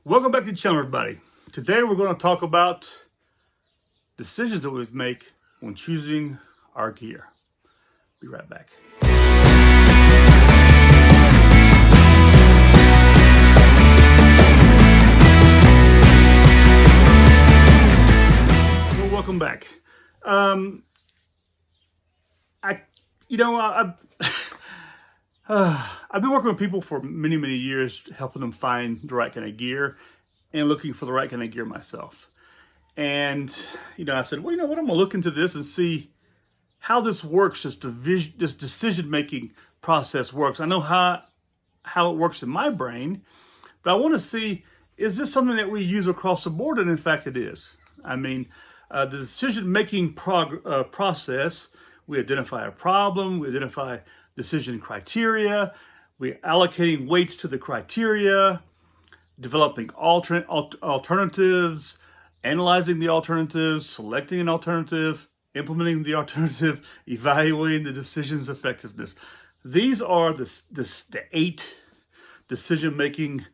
Welcome back to the channel, everybody. Today we're going to talk about decisions that we make when choosing our gear. Be right back. Well, welcome back. I've been working with people for many years, helping them find the right kind of gear and looking for the right kind of gear myself. And, I said, well, you know what, I'm going to look into this and see how this works, this decision-making process works. I know how it works in my brain, but I want to see, is this something that we use across the board? And in fact, it is. I mean, the decision-making process, we identify a problem, we identify decision criteria, we're allocating weights to the criteria, developing alternatives, analyzing the alternatives, selecting an alternative, implementing the alternative, evaluating the decision's effectiveness. These are the 8 decision-making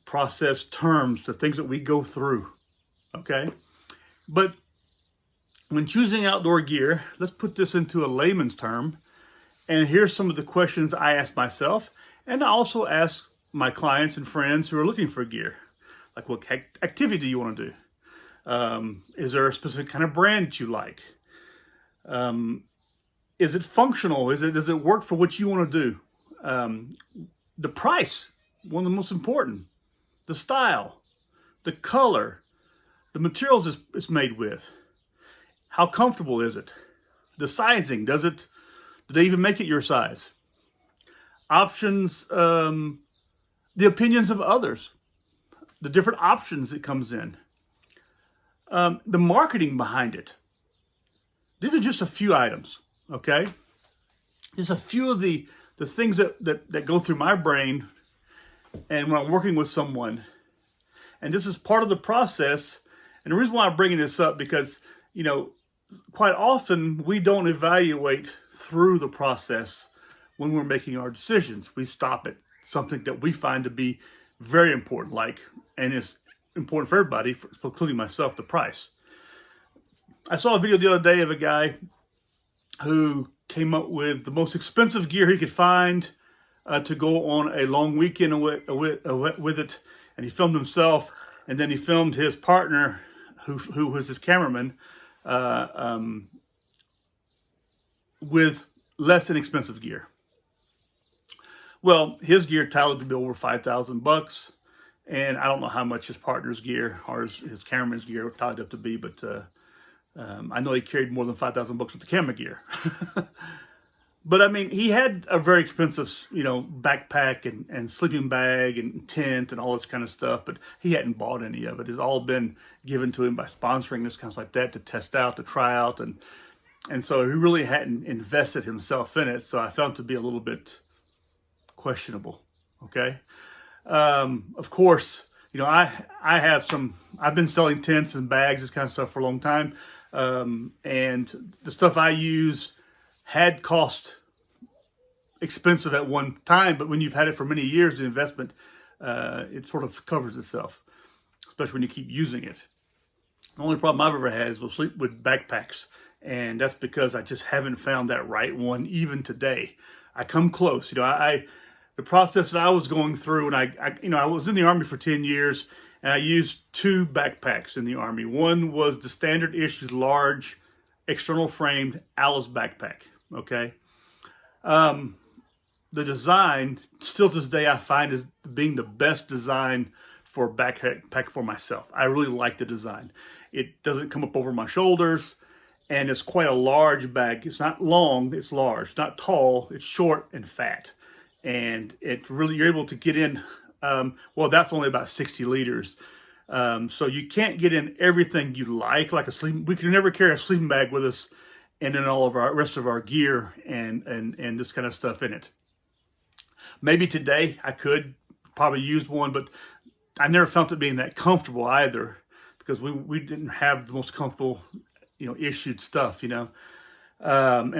process terms, the things that we go through, okay? But when choosing outdoor gear, let's put this into a layman's term. And here's some of the questions I ask myself, and I also ask my clients and friends who are looking for gear. Like, what activity do you want to do? Is there a specific kind of brand that you like? Is it functional? Does it work for what you want to do? The price, one of the most important. The style, the color, the materials it's made with. How comfortable is it? The sizing, do they even make it your size? Options, the opinions of others, the different options it comes in, the marketing behind it. These are just a few items, okay? Just a few of the things that go through my brain and when I'm working with someone. And this is part of the process. And the reason why I'm bringing this up, because, quite often we don't evaluate through the process when we're making our decisions. We stop at something that we find to be very important, and it's important for everybody, including myself, the price. I saw a video the other day of a guy who came up with the most expensive gear he could find to go on a long weekend with it, and he filmed himself, and then he filmed his partner, who was his cameraman, with less inexpensive gear. Well, his gear tallied to be over $5,000, and I don't know how much his partner's gear or his cameraman's gear tallied up to be, but I know he carried more than $5,000 with the camera gear. But I mean, he had a very expensive, backpack and sleeping bag and tent and all this kind of stuff, but he hadn't bought any of it. It's all been given to him by sponsoring this kind of like that to test out, to try out, and so he really hadn't invested himself in it. So I found it to be a little bit questionable. Okay. Of course, I've been selling tents and bags, this kind of stuff for a long time. And the stuff I use had cost expensive at one time, but when you've had it for many years, the investment, it sort of covers itself, especially when you keep using it. The only problem I've ever had is with backpacks. And that's because I just haven't found that right one even today. I come close. The process that I was going through, and I was in the Army for 10 years, and I used 2 backpacks in the Army. One was the standard issue, large, external framed Alice backpack, okay? The design, still to this day, I find is being the best design for a backpack for myself. I really like the design. It doesn't come up over my shoulders. And it's quite a large bag. It's not long, it's large. It's not tall, it's short and fat. And you're able to get in, that's only about 60 liters. So you can't get in everything you like we can never carry a sleeping bag with us and then all of our rest of our gear and this kind of stuff in it. Maybe today I could probably use one, but I never felt it being that comfortable either, because we didn't have the most comfortable issued stuff, and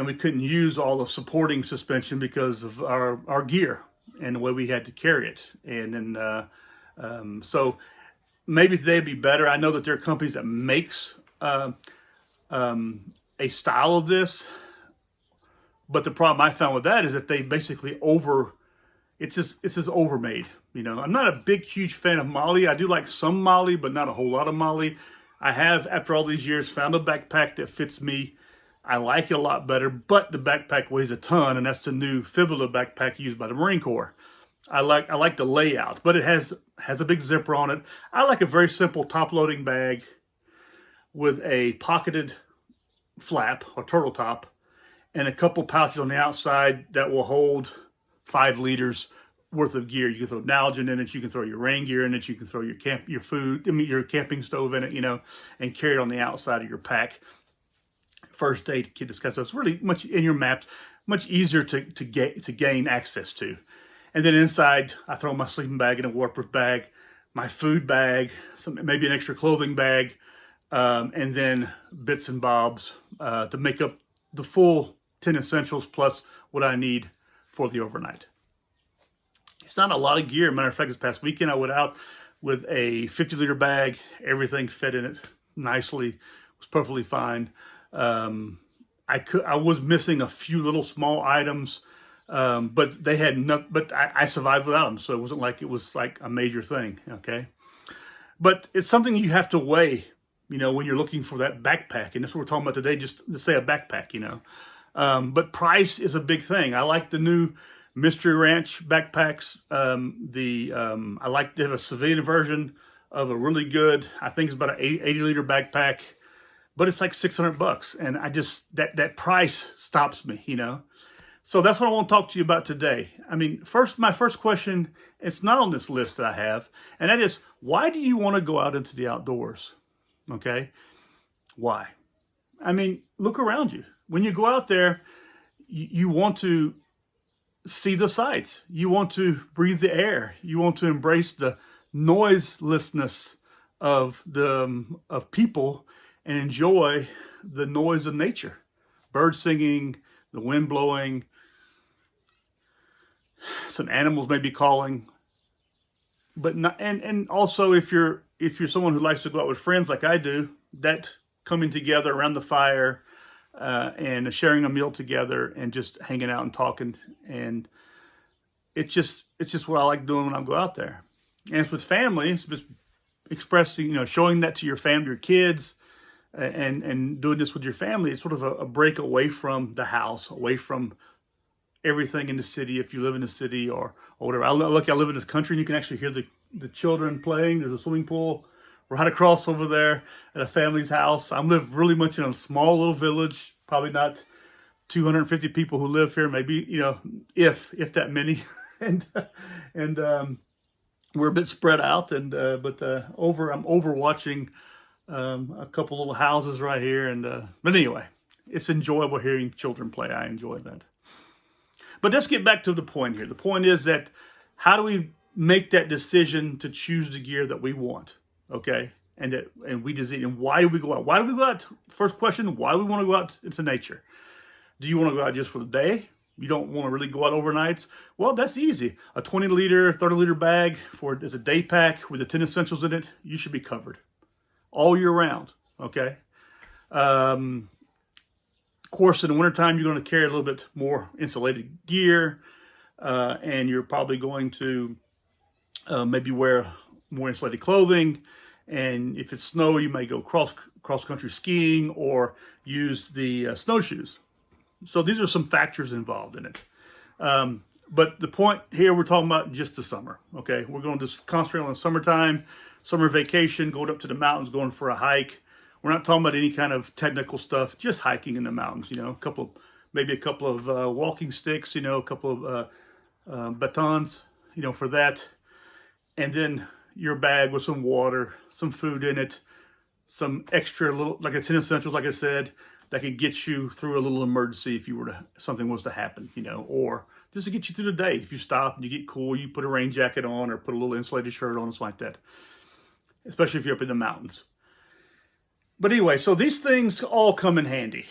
we couldn't use all the supporting suspension because of our gear and the way we had to carry it. And then, so maybe they'd be better. I know that there are companies that makes a style of this, but the problem I found with that is that they basically it's just overmade. I'm not a big, huge fan of Molly. I do like some Molly, but not a whole lot of Molly. I have, after all these years, found a backpack that fits me. I like it a lot better, but the backpack weighs a ton, and that's the new Fibula Backpack used by the Marine Corps. I like the layout, but it has a big zipper on it. I like a very simple top-loading bag with a pocketed flap or turtle top and a couple pouches on the outside that will hold 5 liters worth of gear. You can throw Nalgene in it, you can throw your rain gear in it, you can throw your your camping stove in it, and carry it on the outside of your pack. First aid kit, discuss. So it's really much in your maps, much easier to gain access to. And then inside, I throw my sleeping bag in a waterproof bag, my food bag, maybe an extra clothing bag, and then bits and bobs to make up the full 10 essentials plus what I need for the overnight. It's not a lot of gear. Matter of fact, this past weekend I went out with a 50-liter bag. Everything fit in it nicely. It was perfectly fine. I was missing a few little small items, but they had no. But I survived without them, so it wasn't like it was like a major thing. Okay, but it's something you have to weigh. When you're looking for that backpack, and that's what we're talking about today. Just to say a backpack. But price is a big thing. I like the new Mystery Ranch backpacks. I like to have a civilian version of a really good, I think it's about an 80-liter backpack, but it's like $600, and I just that price stops me, So that's what I want to talk to you about today. I mean, my first question, it's not on this list that I have, and that is, why do you want to go out into the outdoors? Okay, why? I mean, look around you. When you go out there, you want to see the sights. You want to breathe the air. You want to embrace the noiselessness of people and enjoy the noise of nature. Birds singing, the wind blowing, some animals may be calling. But not, and also if you're someone who likes to go out with friends like I do, that coming together around the fire and sharing a meal together and just hanging out and talking, and it's just what I like doing when I go out there. And it's with family, it's just expressing, showing that to your family, your kids, and doing this with your family. It's sort of a break away from the house, away from everything in the city, if you live in the city or whatever. I live in this country, and you can actually hear the children playing. There's a swimming pool right across over there at a family's house. I live really much in a small little village, probably not 250 people who live here, maybe, if that many. and we're a bit spread out, but I'm overwatching a couple little houses right here. But anyway, it's enjoyable hearing children play. I enjoy that. But let's get back to the point here. The point is that how do we make that decision to choose the gear that we want? Okay, and we decide. And why do we go out? Why do we go out? First question: why do we want to go out into nature? Do you want to go out just for the day? You don't want to really go out overnights? Well, that's easy. A 20-liter, 30-liter bag as a day pack with the 10 essentials in it. You should be covered all year round. Okay. Of course, in the wintertime, you're going to carry a little bit more insulated gear, and you're probably going to maybe wear more insulated clothing. And if it's snow, you may go cross-country skiing or use the snowshoes. So these are some factors involved in it. But the point here, we're talking about just the summer. Okay, we're going to just concentrate on the summertime, summer vacation, going up to the mountains, going for a hike. We're not talking about any kind of technical stuff, just hiking in the mountains, maybe a couple of walking sticks, a couple of batons, for that. And then your bag with some water, some food in it, some extra little, like a 10 essentials, like I said, that could get you through a little emergency if something was to happen, or just to get you through the day. If you stop and you get cool, you put a rain jacket on or put a little insulated shirt on, something like that, especially if you're up in the mountains. But anyway, so these things all come in handy.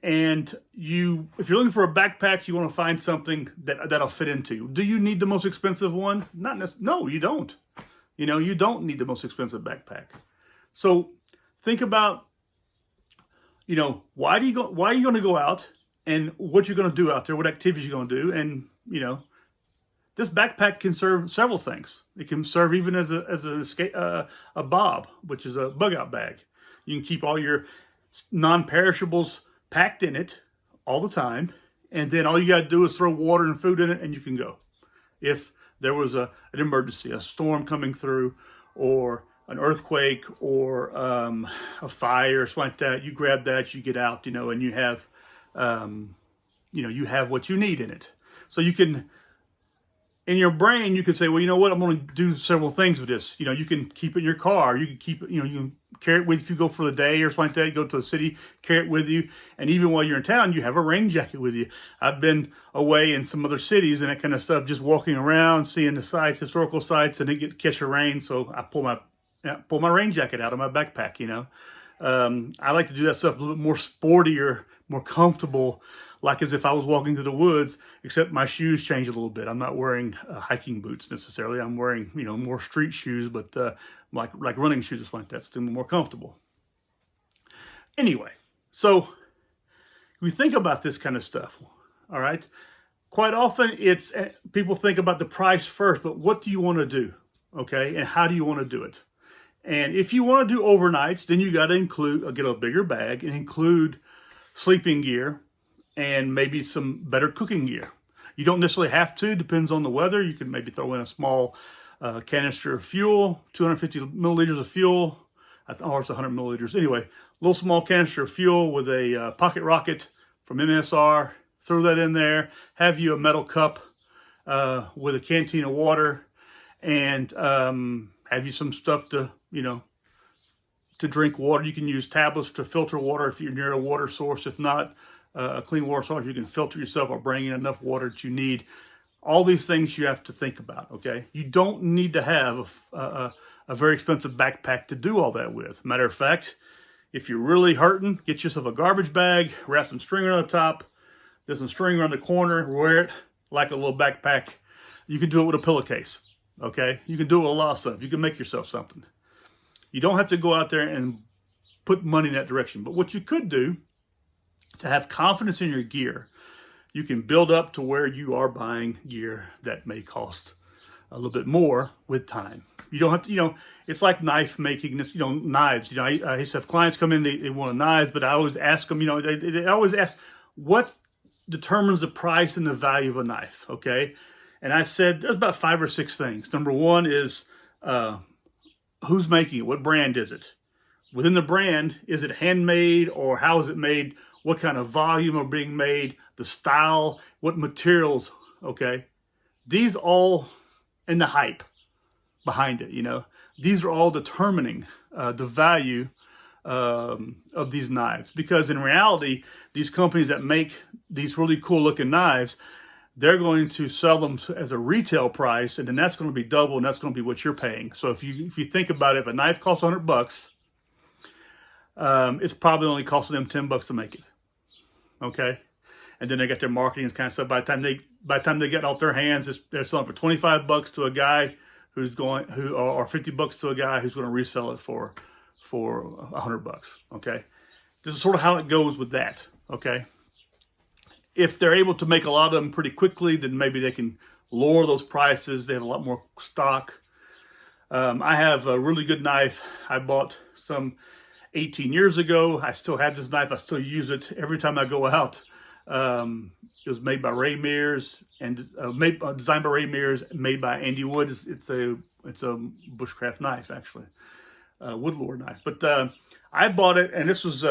And if you're looking for a backpack, you want to find something that'll fit into. Do you need the most expensive one? Not necessarily. No, you don't. You know, you don't need the most expensive backpack. So think about, you know, why are you going to go out and what you're going to do out there, what activities you're going to do. And, you know, this backpack can serve several things. It can serve even as a bob, which is a bug out bag. You can keep all your non-perishables packed in it all the time. And then all you got to do is throw water and food in it and you can go. If there was an emergency, a storm coming through, or an earthquake, or a fire, or something like that, you grab that, you get out, you know, and you have, you have what you need in it. So you can, in your brain, you can say, well, you know what, I'm going to do several things with this. You know, you can keep it in your car. You can keep it, you know, you can carry it with you if you go for the day or something like that. You go to a city, carry it with you. And even while you're in town, you have a rain jacket with you. I've been away in some other cities and that kind of stuff, just walking around, seeing the sites, historical sites, and it catch a rain. So I pull my rain jacket out of my backpack, you know. I like to do that stuff a little bit more sportier, more comfortable, like as if I was walking through the woods, except my shoes change a little bit. I'm not wearing hiking boots necessarily. I'm wearing, you know, more street shoes, but like running shoes or something like that, so they're more comfortable. Anyway, so we think about this kind of stuff, all right? Quite often it's people think about the price first, but what do you want to do, okay? And how do you want to do it? And if you want to do overnights, then you got to get a bigger bag and include sleeping gear and maybe some better cooking gear. You don't necessarily have to, depends on the weather. You can maybe throw in a small canister of fuel, 250 milliliters of fuel, or it's 100 milliliters. Anyway, a little small canister of fuel with a pocket rocket from MSR. Throw that in there. Have you a metal cup with a canteen of water, and have you some stuff to, you know, to drink water. You can use tablets to filter water if you're near a water source. If not, a clean water source, you can filter yourself or bring in enough water that you need. All these things you have to think about, okay? You don't need to have a very expensive backpack to do all that with. Matter of fact, if you're really hurting, get yourself a garbage bag, wrap some string around the top, there's some string around the corner, wear it like a little backpack. You can do it with a pillowcase, okay? You can do it with a lot of stuff. You can make yourself something. You don't have to go out there and put money in that direction. But what you could do to have confidence in your gear, you can build up to where you are buying gear that may cost a little bit more with time. You don't have to, you know, it's like knife making, you know, knives. You know, I used to have clients come in, they want a knife, but I always ask them, you know, they always ask, what determines the price and the value of a knife, okay? And I said, there's about 5 or 6 things. Number one is, who's making it? What brand is it? Within the brand, is it handmade or how is it made? What kind of volume are being made? The style, what materials, okay? These all, and the hype behind it, you know? These are all determining the value of these knives. Because in reality, these companies that make these really cool looking knives, they're going to sell them as a retail price, and then that's going to be double, and that's going to be what you're paying. So if you think about it, if a knife costs $100, it's probably only costing them $10 to make it. Okay, and then they got their marketing and kind of stuff. By the time they get off their hands, they're selling for $25 to a guy or $50 to a guy who's going to resell it for $100. Okay, this is sort of how it goes with that. Okay. If they're able to make a lot of them pretty quickly, then maybe they can lower those prices. They have a lot more stock. I have a really good knife. I bought some 18 years ago. I still have this knife. I still use it every time I go out. It was made by Ray Mears and designed by Ray Mears, made by Andy Wood. It's a bushcraft knife, actually, woodlore knife. But I bought it, and this was.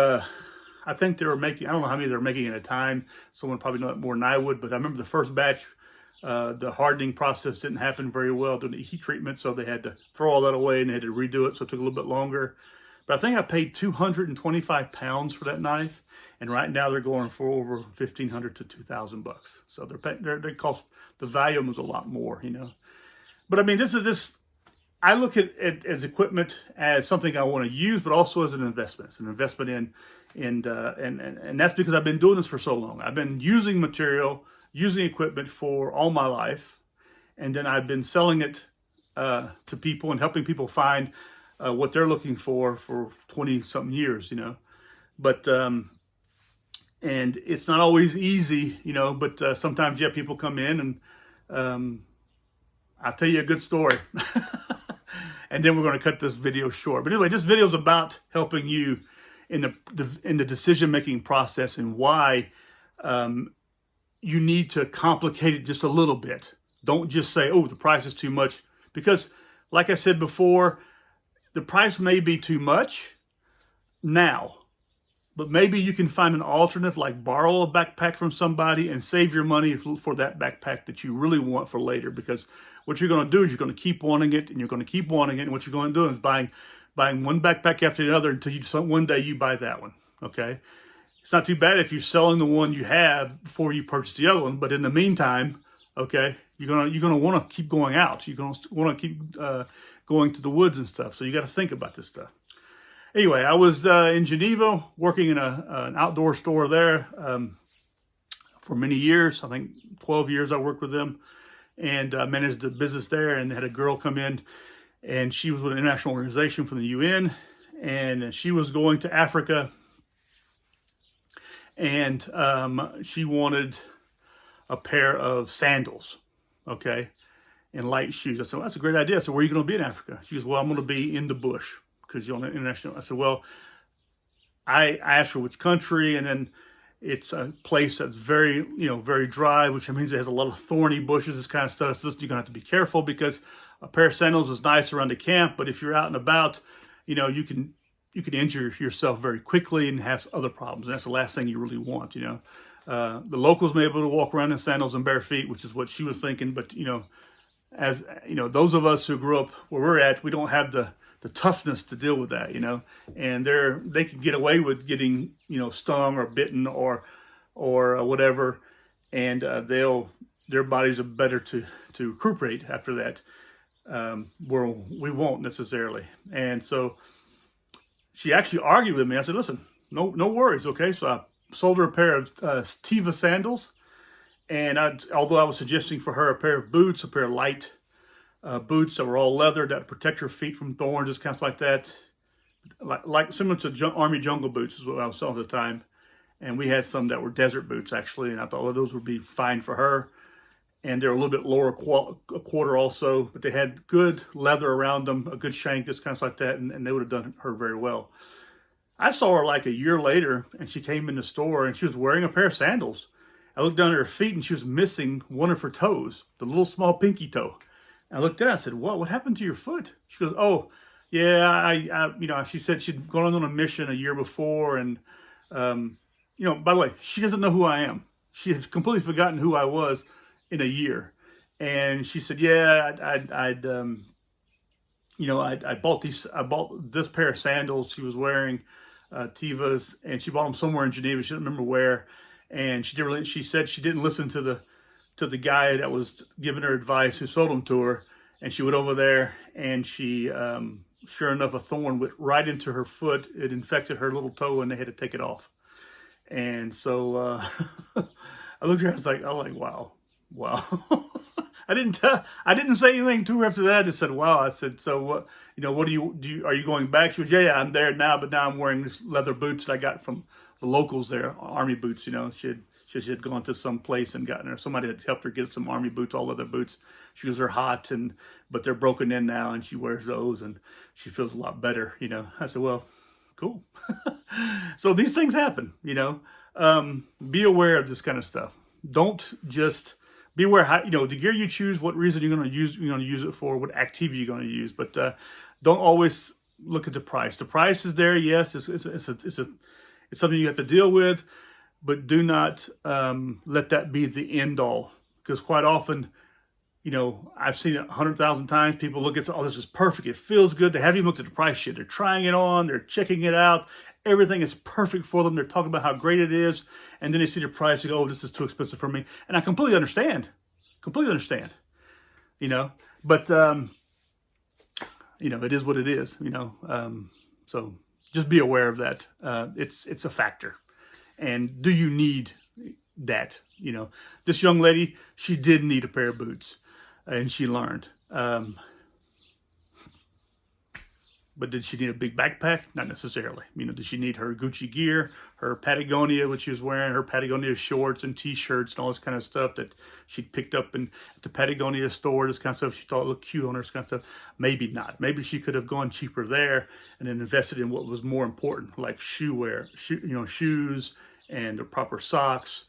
I think they were making, I don't know how many they were making at a time. Someone probably know it more than I would, but I remember the first batch, the hardening process didn't happen very well during the heat treatment, so they had to throw all that away and they had to redo it, so it took a little bit longer. But I think I paid 225 pounds for that knife, and right now they're going for over $1,500 to $2,000. So they cost, the value was a lot more, you know. But I mean, I look at as equipment as something I want to use, but also as an investment. It's an investment in. And that's because I've been doing this for so long. I've been using material, using equipment for all my life, and then I've been selling it to people and helping people find what they're looking for 20 something years, but, and it's not always easy, but sometimes, yeah, people come in and I'll tell you a good story. And then we're going to cut this video short. But anyway, this video is about helping you in the decision-making process, and why you need to complicate it just a little bit. Don't just say, oh, the price is too much. Because like I said before, the price may be too much now, but maybe you can find an alternative, like borrow a backpack from somebody and save your money for that backpack that you really want for later. Because what you're going to do is you're going to keep wanting it, and you're going to keep wanting it. And what you're going to do is buying one backpack after the other until one day you buy that one. Okay. It's not too bad if you're selling the one you have before you purchase the other one. But in the meantime, okay, you're gonna want to keep going out. You're gonna want to keep going to the woods and stuff. So you got to think about this stuff. Anyway, I was in Geneva working in an outdoor store there for many years. I think 12 years I worked with them, and managed the business there, and had a girl come in, and she was with an international organization from the UN, and she was going to Africa, and she wanted a pair of sandals, okay, and light shoes. I said, well, that's a great idea. I said, where are you going to be in Africa? She goes, well, I'm going to be in the bush, because you're on an international. I said, well, I asked her which country, and then it's a place that's very, very dry, which means it has a lot of thorny bushes, this kind of stuff. So you're going to have to be careful, because a pair of sandals is nice around the camp, but if you're out and about, you can injure yourself very quickly and have other problems. And that's the last thing you really want, The locals may be able to walk around in sandals and bare feet, which is what she was thinking. But, as those of us who grew up where we're at, we don't have the toughness to deal with that, and they can get away with getting, stung or bitten or whatever. And their bodies are better to recuperate after that. Where we won't necessarily. And so she actually argued with me. I said, listen, no worries. Okay. So I sold her a pair of Teva sandals. And although I was suggesting for her a pair of boots, a pair of light boots that were all leather that protect her feet from thorns, just kind of like that, like similar to Army jungle boots is what I was selling at the time. And we had some that were desert boots actually, and I thought, well, those would be fine for her. And they're a little bit lower quarter also, but they had good leather around them, a good shank, just kind of like that, and they would have done her very well. I saw her like a year later, and she came in the store, and she was wearing a pair of sandals. I looked down at her feet, and she was missing one of her toes, the little small pinky toe. And I looked at her, I said, what happened to your foot? She goes, oh, yeah, she said she'd gone on a mission a year before, and, by the way, she doesn't know who I am. She had completely forgotten who I was in a year. And she said, yeah, I bought this pair of sandals she was wearing, Tevas, and she bought them somewhere in Geneva. She didn't remember where. And she said she didn't listen to the guy that was giving her advice, who sold them to her. And she went over there, and she, sure enough, a thorn went right into her foot. It infected her little toe, and they had to take it off. And so I looked at her, I was like, wow. I didn't say anything to her after that. I just said, wow. I said, so what, what are you going back? She goes, yeah, I'm there now, but now I'm wearing these leather boots that I got from the locals there, Army boots. She had gone to some place and gotten her. Somebody had helped her get some Army boots, all leather boots. She goes, they're hot, but they're broken in now, and she wears those, and she feels a lot better. I said, well, cool. So these things happen. Be aware of this kind of stuff. Don't just be aware how, the gear you choose, what reason you're going to use it for, what activity you're going to use. But don't always look at the price. The price is there. Yes, it's something you have to deal with, but do not let that be the end all. Because quite often, I've seen it 100,000 times. People look at, oh, this is perfect. It feels good. They haven't even looked at the price yet. They're trying it on. They're checking it out. Everything is perfect for them. They're talking about how great it is. And then they see the price and go, oh, this is too expensive for me. And I completely understand. But, it is what it is, so just be aware of that. It's a factor. And do you need that? This young lady, she did need a pair of boots, and she learned. But did she need a big backpack? Not necessarily. You know, did she need her Gucci gear, her Patagonia, which she was wearing, her Patagonia shorts and t-shirts and all this kind of stuff that she'd picked up at the Patagonia store, this kind of stuff. She thought it looked cute on her, this kind of stuff. Maybe not. Maybe she could have gone cheaper there and then invested in what was more important, like shoes and the proper socks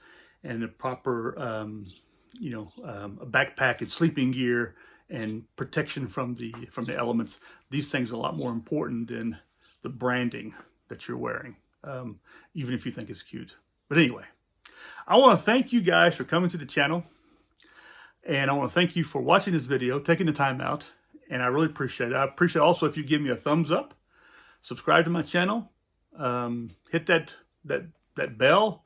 and the proper, a backpack and sleeping gear and protection from the elements. These things are a lot more important than the branding that you're wearing, even if you think it's cute. But anyway, I want to thank you guys for coming to the channel, and I want to thank you for watching this video, taking the time out, and I really appreciate it. I appreciate also if you give me a thumbs up, subscribe to my channel, hit that bell.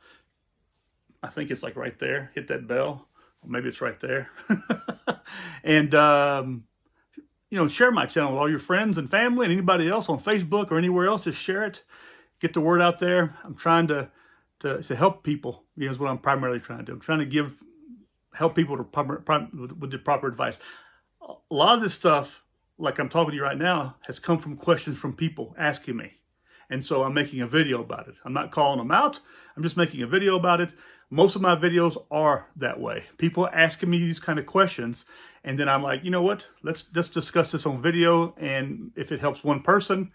I think it's like right there. Hit that bell. Maybe it's right there. And, share my channel with all your friends and family and anybody else on Facebook or anywhere else. Just share it. Get the word out there. I'm trying to help people. Is what I'm primarily trying to do. I'm trying to help people with the proper advice. A lot of this stuff, like I'm talking to you right now, has come from questions from people asking me. And so I'm making a video about it. I'm not calling them out. I'm just making a video about it. Most of my videos are that way. People asking me these kind of questions. And then I'm like, you know what? Let's discuss this on video. And if it helps one person,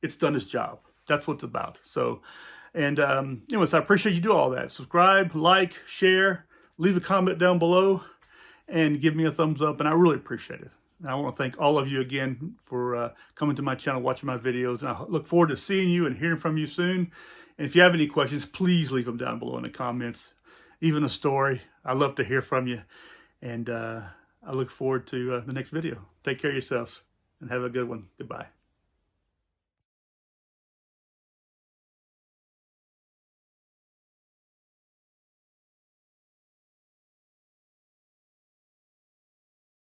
it's done its job. That's what it's about. So, and anyways, I appreciate you do all that. Subscribe, like, share, leave a comment down below, and give me a thumbs up. And I really appreciate it. And I want to thank all of you again for coming to my channel, watching my videos. And I look forward to seeing you and hearing from you soon. And if you have any questions, please leave them down below in the comments. Even a story. I love to hear from you. And I look forward to the next video. Take care of yourselves and have a good one. Goodbye.